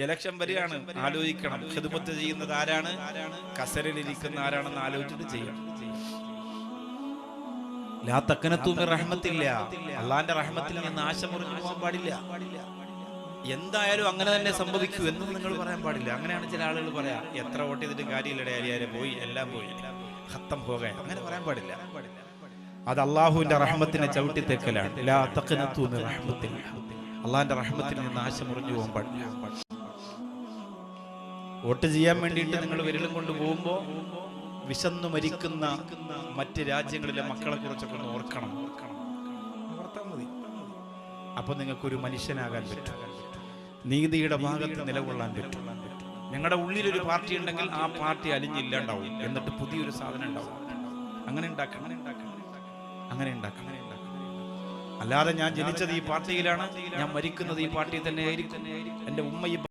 Election വരികയാണ്, ആലോചിക്കണം. ഖിദ്മത്ത് ചെയ്യുന്നത് ആരാണ്, കസരിലിരിക്കുന്ന ആരാണെന്ന് ആലോചിച്ചിട്ട് ചെയ്യണം. ലാ തഖ്നതു മിർ റഹ്മത്തില്ല, അള്ളാന്റെ റഹ്മത്തിൽ നിന്ന് ആശ മുറിഞ്ഞു പോകാൻ പാടില്ല. എന്തായാലും അങ്ങനെ തന്നെ സംഭവിക്കൂ എന്ന് നിങ്ങൾ പറയാൻ പാടില്ല. അങ്ങനെയാണ് ചില ആളുകൾ പറയാ, എത്ര വോട്ട് ചെയ്തിട്ട് കാര്യമില്ലടേ, അരിയാരെ പോയി, എല്ലാം പോയി, ഖത്തം പോകാൻ. അങ്ങനെ പറയാൻ പാടില്ല. അത് അള്ളാഹുവിന്റെ റഹ്മത്തിനെ ചവിട്ടിത്തേക്കലാണ്. ലാ തഖ്നതു മിർ റഹ്മത്തില്ല, അള്ളാന്റെ റഹ്മത്തിൽ നിന്ന് ആശ മുറിഞ്ഞു പോകാൻ പാടില്ല. വോട്ട് ചെയ്യാൻ വേണ്ടിയിട്ട് നിങ്ങൾ വിരലും കൊണ്ട് പോകുമ്പോ വിശന്നു മരിക്കുന്ന മറ്റ് രാജ്യങ്ങളിലെ മക്കളെ കുറിച്ചൊക്കെ ഒന്ന് ഓർക്കണം. ഓർത്താൽ മതി. അപ്പൊ നിങ്ങൾക്കൊരു മനുഷ്യനാകാൻ പറ്റും, നീതിയുടെ ഭാഗത്ത് നിലകൊള്ളാൻ പറ്റും. ഞങ്ങളുടെ ഉള്ളിലൊരു പാർട്ടി ഉണ്ടെങ്കിൽ ആ പാർട്ടി അലിഞ്ഞില്ലാണ്ടാവും, എന്നിട്ട് പുതിയൊരു സാധനം ഉണ്ടാവും. അങ്ങനെ ഉണ്ടാക്കണം, അങ്ങനെ ഉണ്ടാക്കണം. അല്ലാതെ ഞാൻ ജനിച്ചത് ഈ പാർട്ടിയിലാണ്, ഞാൻ മരിക്കുന്നത് ഈ പാർട്ടി തന്നെ ആയിരിക്കും, എൻ്റെ ഉമ്മ